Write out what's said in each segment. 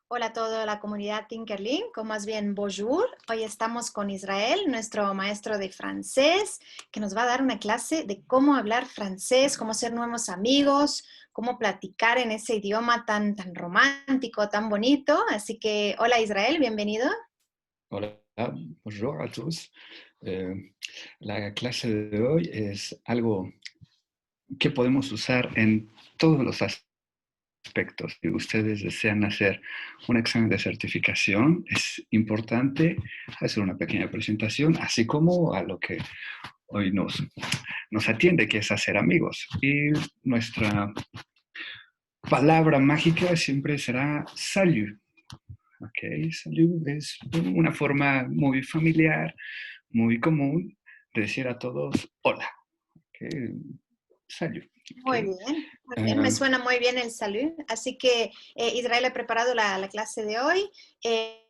Hola a toda la comunidad Tinkerlink, o más bien bonjour. Hoy estamos con Israel, nuestro maestro de francés, que nos va a dar una clase de cómo hablar francés, cómo ser nuevos amigos, cómo platicar en ese idioma tan romántico, tan bonito. Así que, hola Israel, bienvenido. Hola, bonjour a todos. Eh, la clase de hoy es algo que podemos usar en todos los aspectos. Si ustedes desean hacer un examen de certificación, es importante hacer una pequeña presentación, así como a lo que hoy nos atiende, que es hacer amigos. Y nuestra palabra mágica siempre será salut. Ok, salut es una forma muy familiar, muy común de decir a todos hola. Okay, salut. Muy Okay. bien, muy bien. Me Um, suena muy bien el salud. Así que Israel ha preparado la clase de hoy. Eh,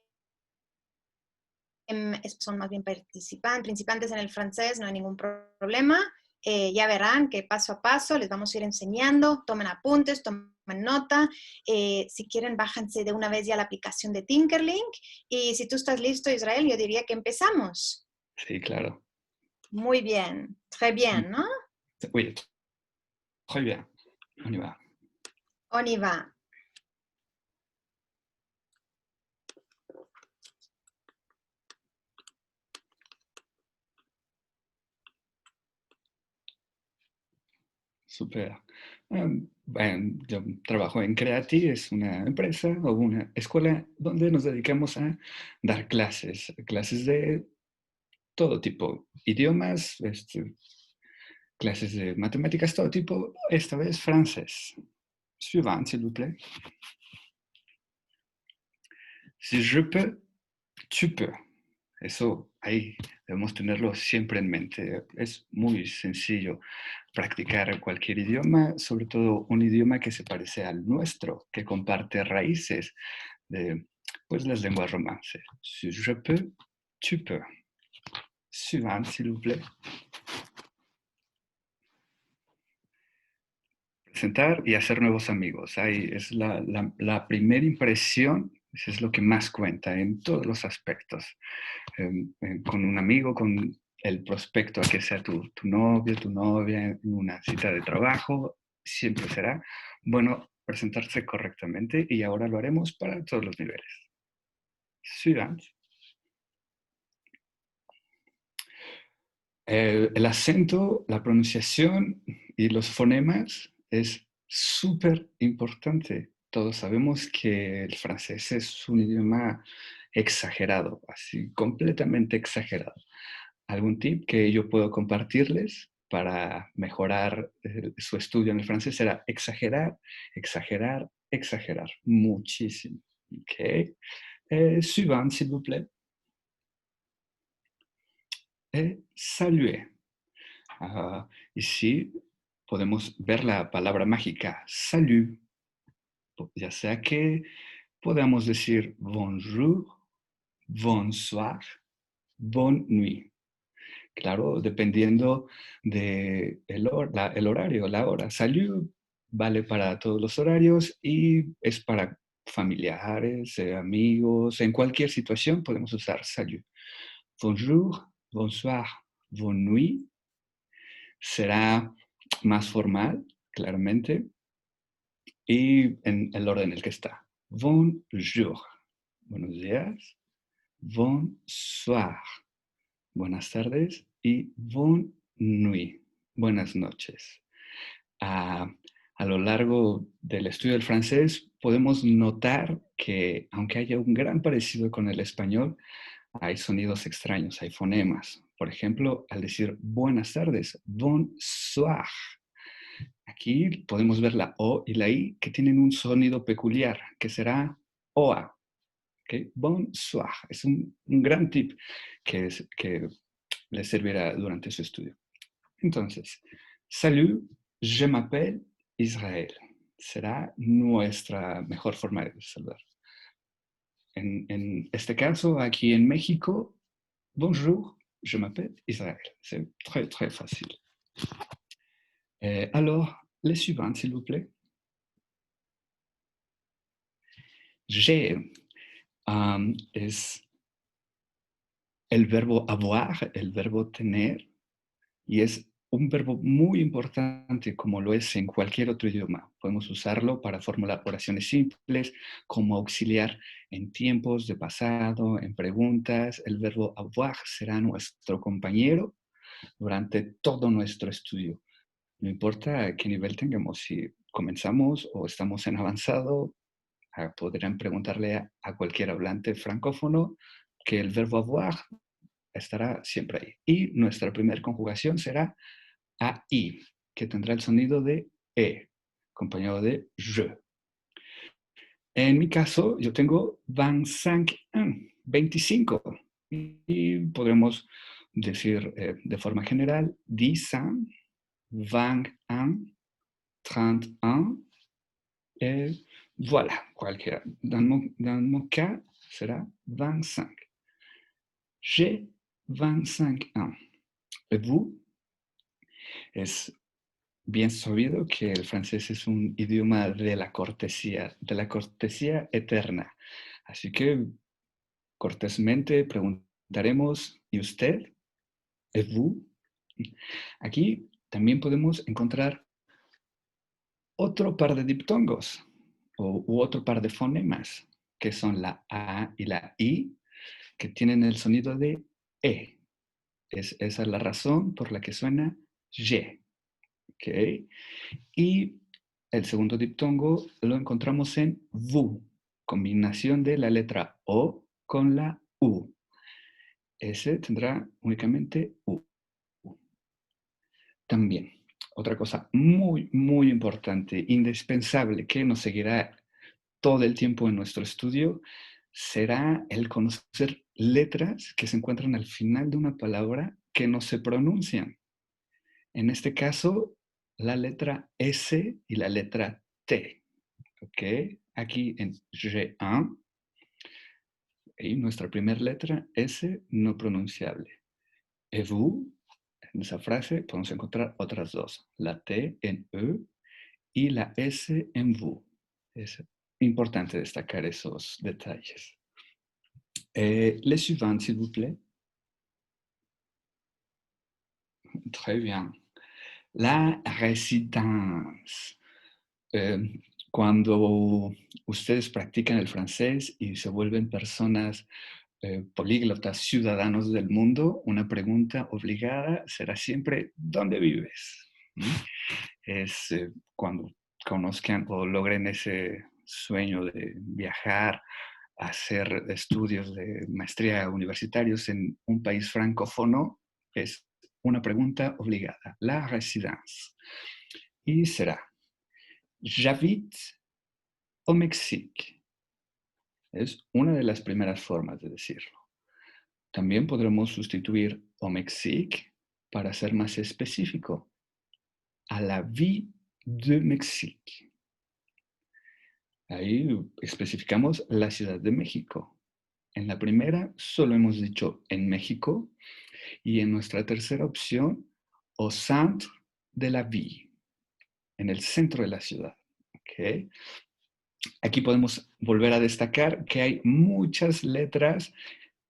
son más bien principiantes en el francés, no hay ningún problema. Ya verán que paso a paso les vamos a ir enseñando, tomen apuntes, tomen nota. Si quieren, bájense de una vez ya la aplicación de Tinkerlink. Y si tú estás listo, Israel, yo diría que empezamos. sí, claro. Muy bien, très bien, ¿no? Oui, très bien. On y va. On y va. Super. Bueno, yo trabajo en Creati, es una empresa o una escuela donde nos dedicamos a dar clases de todo tipo, idiomas, clases de matemáticas, todo tipo, esta vez francés. Suivant, s'il vous plaît. Si je peux, tu peux. Eso ahí debemos tenerlo siempre en mente. Es muy sencillo practicar cualquier idioma, sobre todo un idioma que se parece al nuestro, que comparte raíces de pues, las lenguas romances. Si je peux, tu peux. Suivant, s'il vous plaît. Presentar y hacer nuevos amigos. Ahí es la primera impresión, eso es lo que más cuenta en todos los aspectos. Con un amigo, con el prospecto a que sea tu novio, tu novia, en una cita de trabajo, siempre será bueno presentarse correctamente y ahora lo haremos para todos los niveles. Suivant. El acento, la pronunciación y los fonemas es súper importante. Todos sabemos que el francés es un idioma exagerado, así completamente exagerado. ¿Algún tip que yo puedo compartirles para mejorar su estudio en el francés? Será exagerar, exagerar, exagerar. Muchísimo. Ok. Suivant, s'il vous plaît. Saluer. Ici podemos ver la palabra mágica, salut. Ya sea que podamos decir bonjour, bonsoir, bonne nuit. Claro, dependiendo de el horario, la hora. Salut vale para todos los horarios y es para familiares, amigos, en cualquier situación podemos usar salut. Bonjour, bonsoir, bonne nuit será más formal, claramente, y en el orden en el que está. Bonjour, buenos días. Bonsoir, buenas tardes. Y bonne nuit, buenas noches. A, a lo largo del estudio del francés podemos notar que, aunque haya un gran parecido con el español, hay sonidos extraños, hay fonemas. Por ejemplo, al decir buenas tardes, bonsoir. Aquí podemos ver la O y la I que tienen un sonido peculiar, que será OA. ¿Okay? Bonsoir. Es un gran tip que les servirá durante su estudio. Entonces, salut, je m'appelle Israel. Será nuestra mejor forma de saludar. En este caso, aquí en México, bonjour, je m'appelle Israel. C'est très, très facile. Alors, les suivantes, s'il vous plaît. J'ai es el verbo avoir, el verbo tener, y es un verbo muy importante como lo es en cualquier otro idioma. Podemos usarlo para formular oraciones simples, como auxiliar en tiempos de pasado, en preguntas. El verbo avoir será nuestro compañero durante todo nuestro estudio. No importa a qué nivel tengamos, si comenzamos o estamos en avanzado, podrán preguntarle a cualquier hablante francófono que el verbo avoir estará siempre ahí. Y nuestra primera conjugación será AI, que tendrá el sonido de E, acompañado de je. En mi caso, yo tengo 25 ans, 25. Y podremos decir de forma general 10 ans, 20 ans, 30 ans, voilà, cualquiera. Dans mon cas, será 25. J'ai 25 ans. Et vous? Es bien sabido que el francés es un idioma de la cortesía eterna. Así que cortésmente preguntaremos, ¿y usted? ¿Et vous? Aquí también podemos encontrar otro par de diptongos u otro par de fonemas, que son la A y la I, que tienen el sonido de E. Esa es la razón por la que suena je. ¿Okay? Y el segundo diptongo lo encontramos en vous, combinación de la letra O con la U. Ese tendrá únicamente U. También, otra cosa muy, muy importante, indispensable, que nos seguirá todo el tiempo en nuestro estudio, será el conocer letras que se encuentran al final de una palabra que no se pronuncian. En este caso, la letra S y la letra T. ¿Ok? Aquí en G1, y nuestra primera letra S no pronunciable. Et vous, en esa frase podemos encontrar otras dos, la T en E y la S en vous. Es importante destacar esos detalles. Les suivantes, s'il vous plaît. Très bien. La résidence. Cuando ustedes practican el francés y se vuelven personas políglotas, ciudadanos del mundo, una pregunta obligada será siempre, ¿dónde vives? ¿Mm? Es cuando conozcan o logren ese sueño de viajar, hacer estudios de maestría universitarios en un país francófono, es una pregunta obligada, la résidence. Y será, j'habite au Mexique. Es una de las primeras formas de decirlo. También podremos sustituir au Mexique para ser más específico. A la vie de Mexique. Ahí especificamos la Ciudad de México. En la primera solo hemos dicho en México y en nuestra tercera opción, au centre de la ville, en el centro de la ciudad. ¿Okay? Aquí podemos volver a destacar que hay muchas letras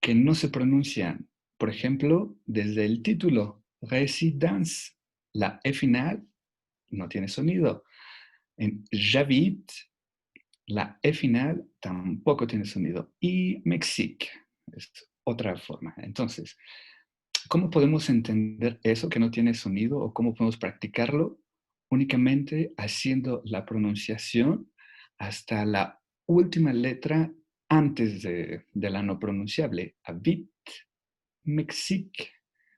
que no se pronuncian. Por ejemplo, desde el título, résidence, la E final no tiene sonido. En j'habite, la E final tampoco tiene sonido. Y Mexique es otra forma. Entonces, ¿cómo podemos entender eso que no tiene sonido o cómo podemos practicarlo? Únicamente haciendo la pronunciación hasta la última letra antes de la no pronunciable. Habit, Mexique,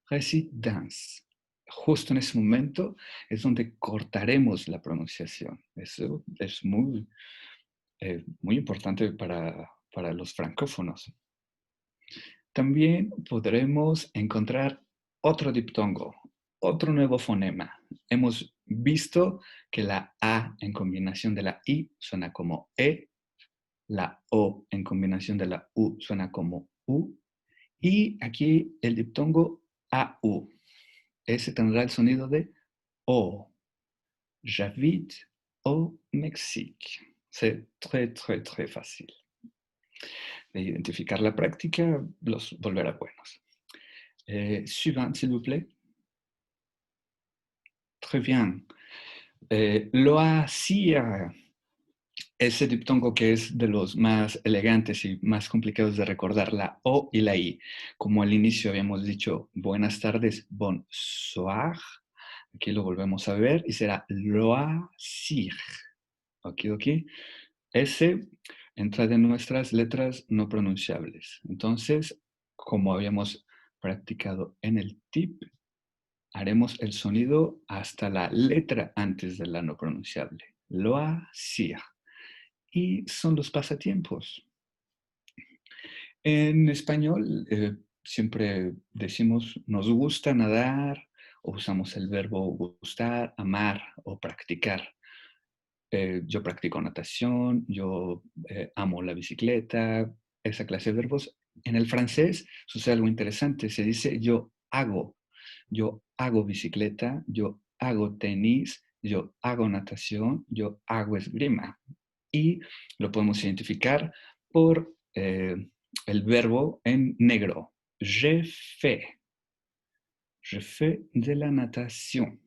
résidence. Justo en ese momento es donde cortaremos la pronunciación. Eso es muy importante para los francófonos. También podremos encontrar otro diptongo, otro nuevo fonema. Hemos visto que la A en combinación de la I suena como E, la O en combinación de la U suena como U, y aquí el diptongo AU. Ese tendrá el sonido de O. J'habite au Mexique. C'est très, très, très facile. de identificar la práctica, los volverá buenos. Suivant, s'il vous plaît. Très bien. Loisir, ese diptongo que es de los más elegantes y más complicados de recordar, la O y la I. Como al inicio habíamos dicho, buenas tardes, bonsoir. Aquí lo volvemos a ver y será loisir. Ok. S entra de nuestras letras no pronunciables. Entonces, como habíamos practicado en el tip, haremos el sonido hasta la letra antes de la no pronunciable. Loisir. Y son los pasatiempos. En español siempre decimos nos gusta nadar o usamos el verbo gustar, amar o practicar. Yo practico natación, yo amo la bicicleta, esa clase de verbos. En el francés sucede algo interesante, se dice yo hago bicicleta, yo hago tenis, yo hago natación, yo hago esgrima. Y lo podemos identificar por el verbo en negro. Je fais. Je fais de la natation.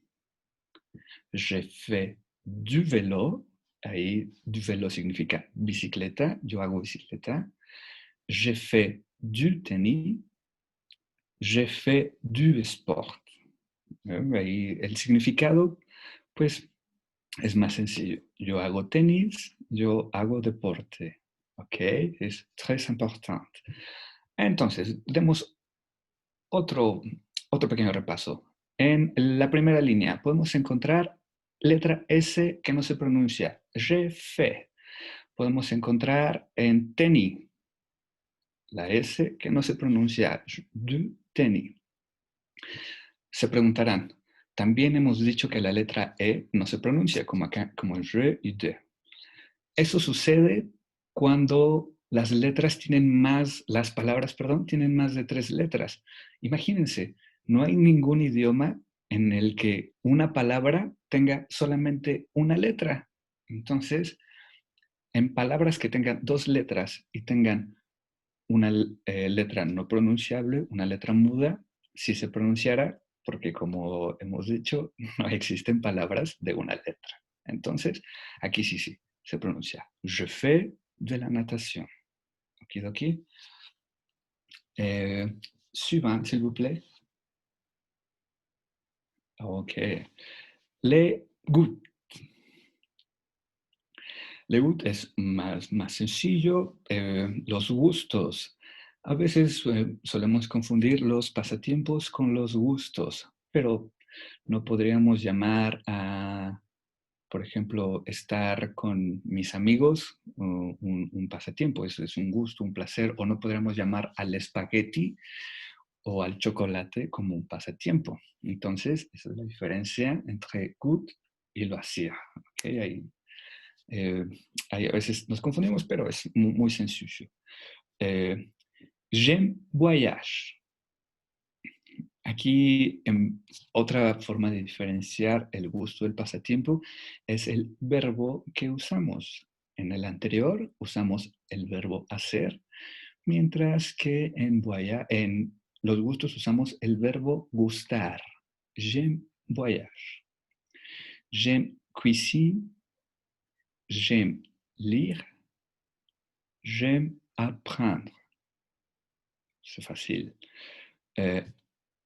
Je fais du vélo. Ahí, du vélo significa bicicleta. Yo hago bicicleta. Je fais du tenis. Je fais du sport. Ahí el significado, pues, es más sencillo. Yo hago tenis, yo hago deporte. ¿Ok? Es très important. Entonces, demos otro pequeño repaso. En la primera línea podemos encontrar letra S que no se pronuncia. Je fais. Podemos encontrar en tenis la S que no se pronuncia. Du tenis. Se preguntarán, también hemos dicho que la letra E no se pronuncia como acá, como je y de. Eso sucede cuando las palabras, perdón, tienen más de 3 letras. Imagínense, no hay ningún idioma en el que una palabra tenga solamente una letra. Entonces, en palabras que tengan 2 letras y tengan una letra no pronunciable, una letra muda, si se pronunciara, porque como hemos dicho, no existen palabras de una letra. Entonces, aquí sí, se pronuncia. Je fais de la natation. Okidoki. Suivant, s'il vous plaît. Ok. Les gouttes. Les gouttes es más sencillo. Los gustos. A veces solemos confundir los pasatiempos con los gustos, pero no podríamos llamar a, por ejemplo, estar con mis amigos un pasatiempo, eso es un gusto, un placer, o no podríamos llamar al espagueti o al chocolate como un pasatiempo. Entonces, esa es la diferencia entre gut y loisir. ¿Okay? Ahí a veces nos confundimos, pero es muy sencillo. J'aime voyage. Aquí, otra forma de diferenciar el gusto del pasatiempo es el verbo que usamos. En el anterior usamos el verbo hacer, mientras que en los gustos usamos el verbo gustar. J'aime voyage. J'aime cuisine. J'aime lire. J'aime apprendre. Es fácil.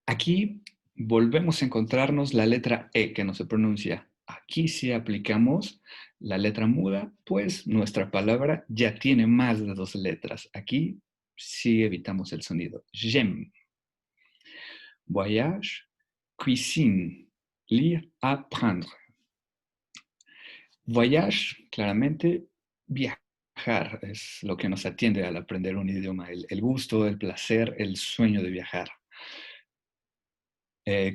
Aquí volvemos a encontrarnos la letra E que no se pronuncia. Aquí si aplicamos la letra muda, pues nuestra palabra ya tiene más de 2 letras. Aquí sí evitamos el sonido. J'aime. Voyage, cuisine, lire, apprendre. Voyage, claramente, viajar es lo que nos atiende al aprender un idioma. El gusto, el placer, el sueño de viajar.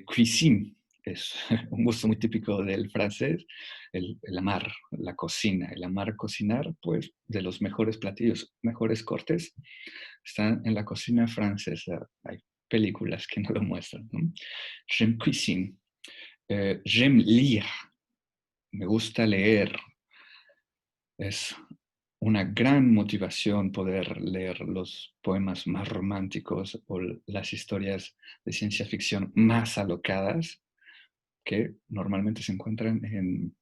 Cuisine es un gusto muy típico del francés, el amar la cocina, el amar cocinar, pues de los mejores platillos, mejores cortes, están en la cocina francesa. Hay películas que no lo muestran, ¿no? J'aime cuisine. J'aime lire. Me gusta leer. Es una gran motivación poder leer los poemas más románticos o las historias de ciencia ficción más alocadas que normalmente se encuentran en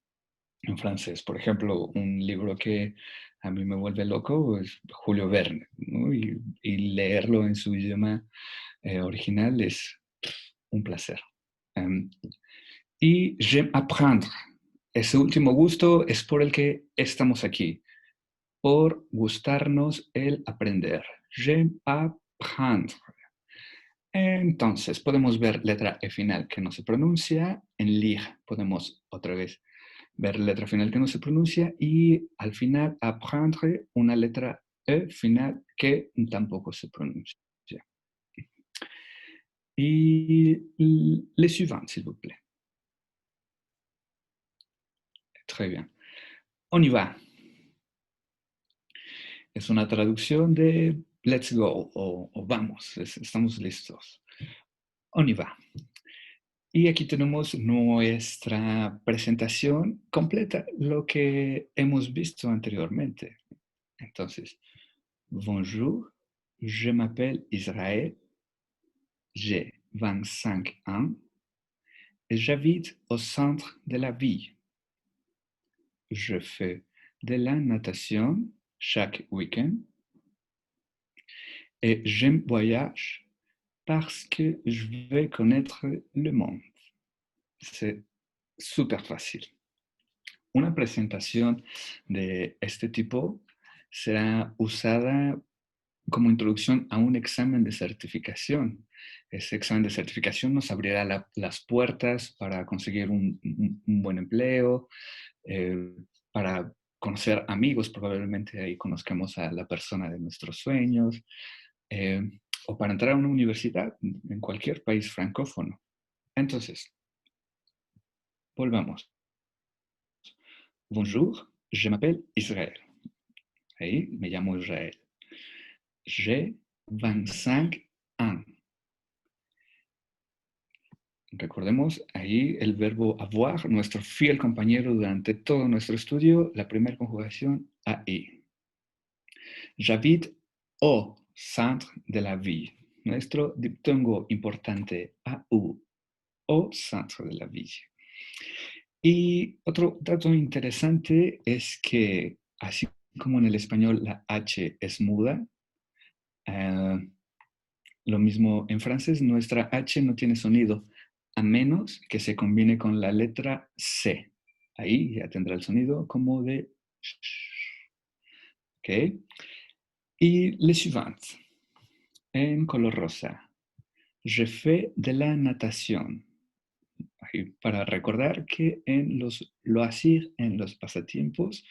francés. Por ejemplo, un libro que a mí me vuelve loco es Julio Verne, ¿no? Y leerlo en su idioma original es un placer. Um, y j'aime apprendre. Ese último gusto es por el que estamos aquí, por gustarnos el aprender. J'aime apprendre. Entonces, podemos ver letra E final que no se pronuncia. En lire podemos otra vez ver letra final que no se pronuncia y al final apprendre una letra E final que tampoco se pronuncia. Y les suivantes, s'il vous plaît. Très bien. On y va. Es una traducción de let's go o vamos, estamos listos. On y va. Y aquí tenemos nuestra presentación completa, lo que hemos visto anteriormente. Entonces, bonjour, je m'appelle Israël, j'ai 25 ans et j'habite au centre de la ville. Je fais de la natation chaque week-end et j'aime voyage parce que je veux connaître le monde. C'est súper fácil. Una presentación de este tipo será usada como introducción a un examen de certificación. Ese examen de certificación nos abrirá las puertas para conseguir un buen empleo, para conocer amigos, probablemente ahí conozcamos a la persona de nuestros sueños, eh, o para entrar a una universidad en cualquier país francófono. Entonces, volvamos. Bonjour, je m'appelle Israël. Ahí me llamo Israel. J'ai 25 ans. Recordemos ahí el verbo avoir, nuestro fiel compañero durante todo nuestro estudio, la primera conjugación AI. J'habite au centre de la ville. Nuestro diptongo importante AU, au centre de la ville. Y otro dato interesante es que, así como en el español la H es muda, lo mismo en francés, nuestra H no tiene sonido, a menos que se combine con la letra C. Ahí ya tendrá el sonido como de sh. ¿Ok? Y le suivante, en color rosa. Je fais de la natation. Ahí, para recordar que en los loisirs, en los pasatiempos,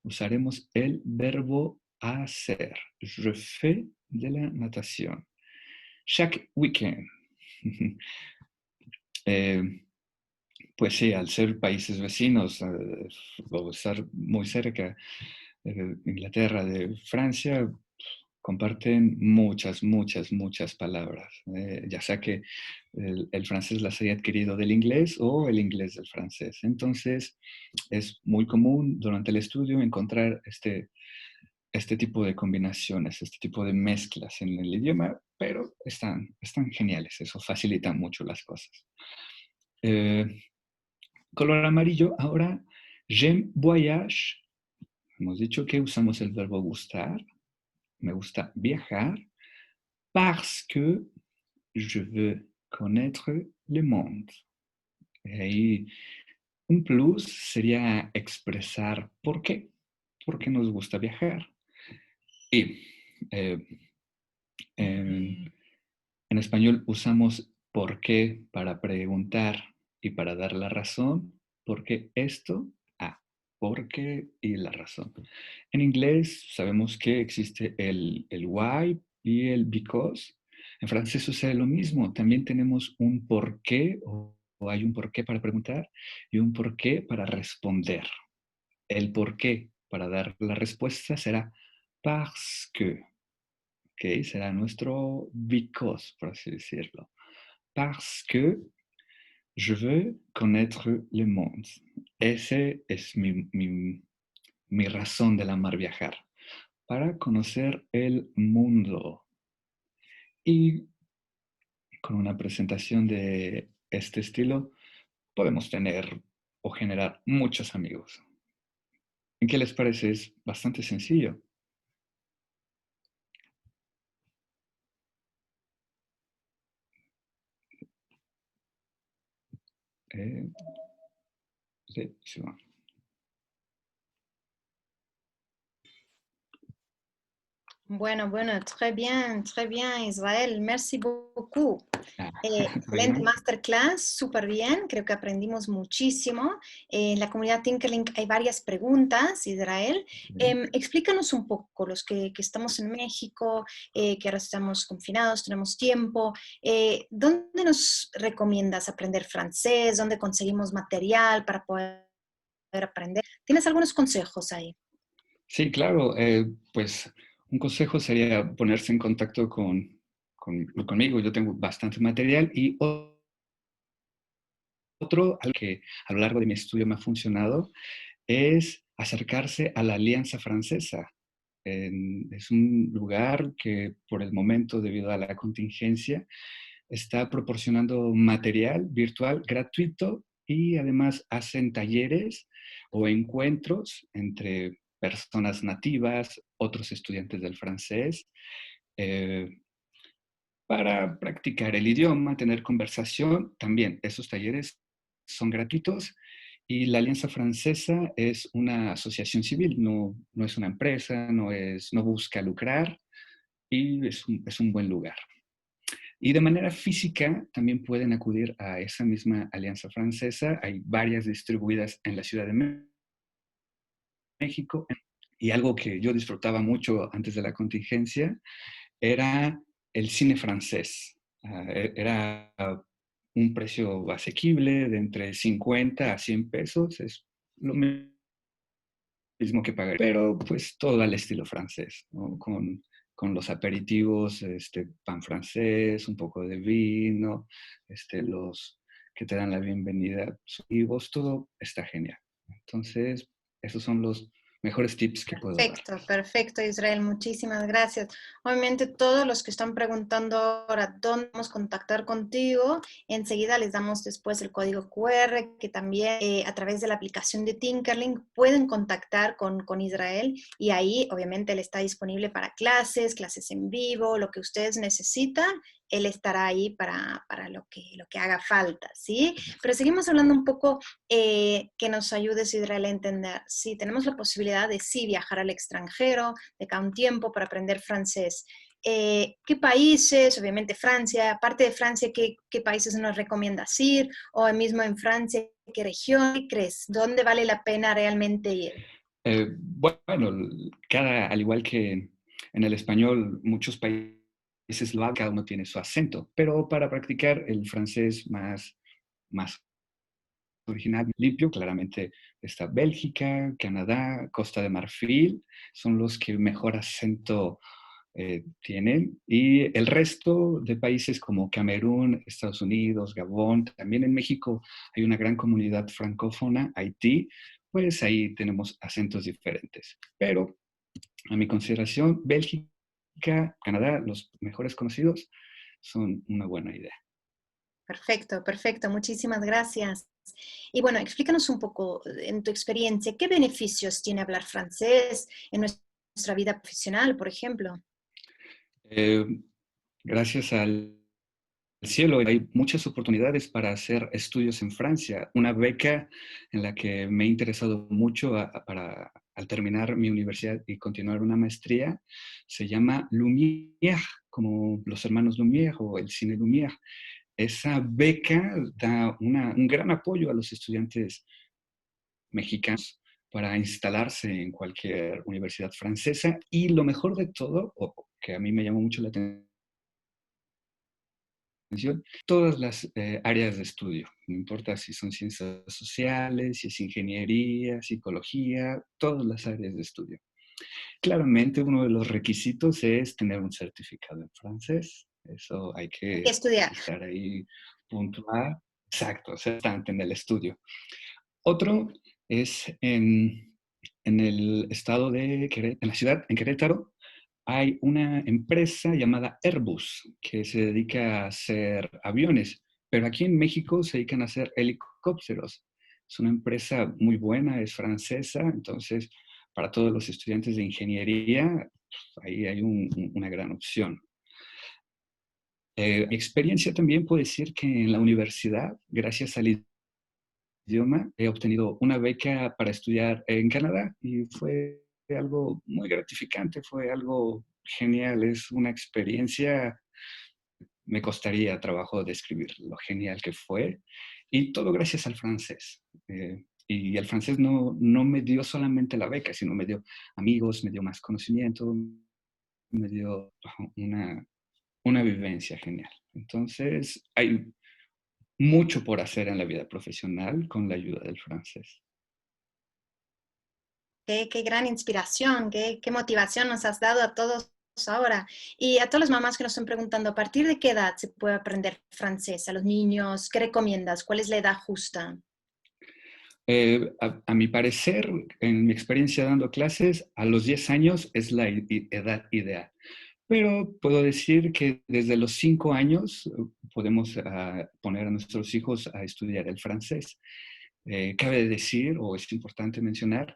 usaremos el verbo hacer. Je fais de la natation. Chaque weekend. Pues sí, al ser países vecinos, o estar muy cerca, Inglaterra de Francia, comparten muchas palabras, ya sea que el francés las haya adquirido del inglés o el inglés del francés. Entonces, es muy común durante el estudio encontrar este tipo de combinaciones, este tipo de mezclas en el idioma, pero están geniales, eso facilita mucho las cosas. Color amarillo, ahora, j'aime voyage. Hemos dicho que usamos el verbo gustar. Me gusta viajar parce que je veux connaître le monde. Y ahí un plus sería expresar por qué. ¿Por qué nos gusta viajar? Y eh, en español usamos por qué para preguntar y para dar la razón. ¿Por qué esto? Ah, por qué y la razón. En inglés sabemos que existe el why y el because. En francés sucede lo mismo. También tenemos un por qué o hay un por qué para preguntar y un por qué para responder. El por qué para dar la respuesta será parce que. ¿Ok? Será nuestro because, por así decirlo. Parce que je veux connaître le monde. Ese es mi razón del amar viajar. para conocer el mundo. Y con una presentación de este estilo, podemos tener o generar muchos amigos. ¿En qué les parece? Es bastante sencillo. Eh, sí, sí, va. Bueno, bueno, très bien, Israel. Merci beaucoup. Ah, ¿está Excelente bien? masterclass, súper bien. Creo que aprendimos muchísimo. En la comunidad Tinkerlink hay varias preguntas, Israel. Bien. Explícanos un poco, los que estamos en México, que ahora estamos confinados, tenemos tiempo. ¿Dónde nos recomiendas aprender francés? ¿Dónde conseguimos material para poder aprender? ¿Tienes algunos consejos ahí? Sí, claro. Pues un consejo sería ponerse en contacto conmigo. Yo tengo bastante material y otro algo que a lo largo de mi estudio me ha funcionado es acercarse a la Alianza Francesa. Es un lugar que por el momento, debido a la contingencia, está proporcionando material virtual gratuito y además hacen talleres o encuentros entre personas nativas, otros estudiantes del francés, eh, para practicar el idioma, tener conversación. También esos talleres son gratuitos y la Alianza Francesa es una asociación civil, no es una empresa, no busca lucrar y es un buen lugar. Y de manera física también pueden acudir a esa misma Alianza Francesa. Hay varias distribuidas en la Ciudad de México. Y algo que yo disfrutaba mucho antes de la contingencia era el cine francés. Era un precio asequible de entre 50 a 100 pesos. Es lo mismo que pagar, pero pues todo al estilo francés, ¿no? Con los aperitivos, pan francés, un poco de vino, los que te dan la bienvenida, y vos, todo está genial. Entonces, esos son los mejores tips que puedo dar. Perfecto, perfecto, Israel, muchísimas gracias. Obviamente, todos los que están preguntando ahora dónde podemos contactar contigo, enseguida les damos después el código QR, que también a través de la aplicación de Tinkerlink pueden contactar con Israel y ahí obviamente él está disponible para clases, clases en vivo, lo que ustedes necesitan, él estará ahí para lo que haga falta, ¿sí? Pero seguimos hablando un poco que nos ayudes, Israel, a entender si tenemos la posibilidad de sí viajar al extranjero, de cada un tiempo para aprender francés. ¿Qué países, obviamente Francia, aparte de Francia, qué países nos recomiendas ir? O mismo en Francia, ¿qué región qué crees? ¿Dónde vale la pena realmente ir? Bueno, al igual que en el español, muchos países lo hablan, cada uno tiene su acento, pero para practicar el francés más original, limpio, claramente está Bélgica, Canadá, Costa de Marfil, son los que mejor acento tienen. Y el resto de países como Camerún, Estados Unidos, Gabón, también en México hay una gran comunidad francófona, Haití, pues ahí tenemos acentos diferentes. Pero a mi consideración, Bélgica, Canadá, los mejores conocidos, son una buena idea. Perfecto, perfecto. Muchísimas gracias. Y bueno, explícanos un poco en tu experiencia, ¿qué beneficios tiene hablar francés en nuestra vida profesional, por ejemplo? Eh, Gracias al cielo hay muchas oportunidades para hacer estudios en Francia. Una beca en la que me he interesado mucho al terminar mi universidad y continuar una maestría se llama Lumière, como los hermanos Lumière o el cine Lumière. Esa beca da un gran apoyo a los estudiantes mexicanos para instalarse en cualquier universidad francesa y lo mejor de todo, o que a mí me llamó mucho la atención, todas las áreas de estudio, no importa si son ciencias sociales, si es ingeniería, psicología, todas las áreas de estudio. Claramente uno de los requisitos es tener un certificado en francés, eso hay Hay que que estudiar. estar ahí puntual, exacto, o sea, en el estudio. Otro es en el estado de en la ciudad, en Querétaro, hay una empresa llamada Airbus que se dedica a hacer aviones, pero aquí en México se dedican a hacer helicópteros. Es una empresa muy buena, es francesa, entonces para todos los estudiantes de ingeniería, ahí hay una gran opción. Mi experiencia también puedo decir que en la universidad, gracias al idioma, he obtenido una beca para estudiar en Canadá y fue algo muy gratificante, fue algo genial, es una experiencia, me costaría trabajo describir lo genial que fue y todo gracias al francés. Y el francés no me dio solamente la beca, sino me dio amigos, me dio más conocimiento, me dio una vivencia genial. Entonces, hay mucho por hacer en la vida profesional con la ayuda del francés. Qué gran inspiración, qué motivación nos has dado a todos ahora. Y a todas las mamás que nos están preguntando, ¿a partir de qué edad se puede aprender francés? A los niños, ¿qué recomiendas? ¿Cuál es la edad justa? A mi parecer, en mi experiencia dando clases, a los 10 años es la edad ideal. Pero puedo decir que desde los 5 años podemos poner a nuestros hijos a estudiar el francés. Cabe decir, o es importante mencionar,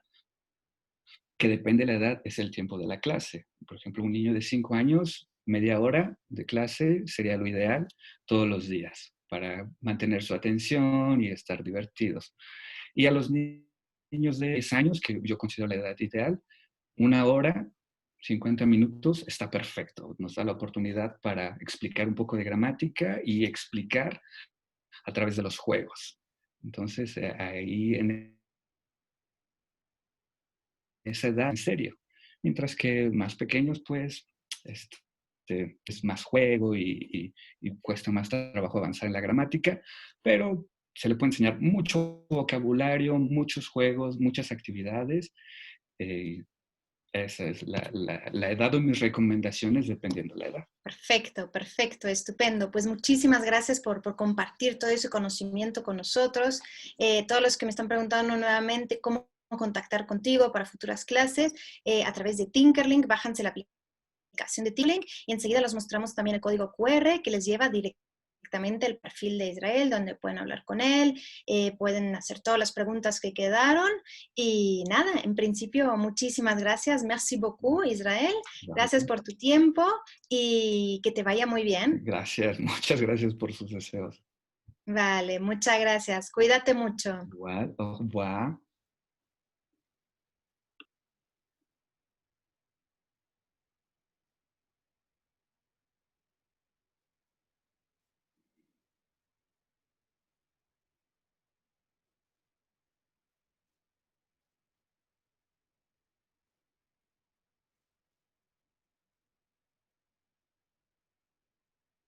que depende de la edad, es el tiempo de la clase. Por ejemplo, un niño de 5 años, media hora de clase sería lo ideal todos los días para mantener su atención y estar divertidos. Y a los niños de 10 años, que yo considero la edad ideal, una hora, 50 minutos está perfecto. Nos da la oportunidad para explicar un poco de gramática y explicar a través de los juegos. Entonces, ahí en esa edad, en serio. Mientras que más pequeños, pues, es más juego y cuesta más trabajo avanzar en la gramática, pero se le puede enseñar mucho vocabulario, muchos juegos, muchas actividades. eh, Esa es la edad o mis recomendaciones dependiendo de la edad. Perfecto, perfecto, estupendo. Pues muchísimas gracias por compartir todo ese conocimiento con nosotros. Todos los que me están preguntando nuevamente cómo contactar contigo para futuras clases, a través de Tinkerlink, bájanse la aplicación de Tinkerlink y enseguida les mostramos también el código QR que les lleva directamente al perfil de Israel, donde pueden hablar con él, pueden hacer todas las preguntas que quedaron. Y nada, en principio, muchísimas gracias. Merci beaucoup, Israel. Gracias Vale. por tu tiempo y que te vaya muy bien. Gracias, muchas gracias por sus deseos. Vale, muchas gracias. Cuídate mucho. Igual, au revoir.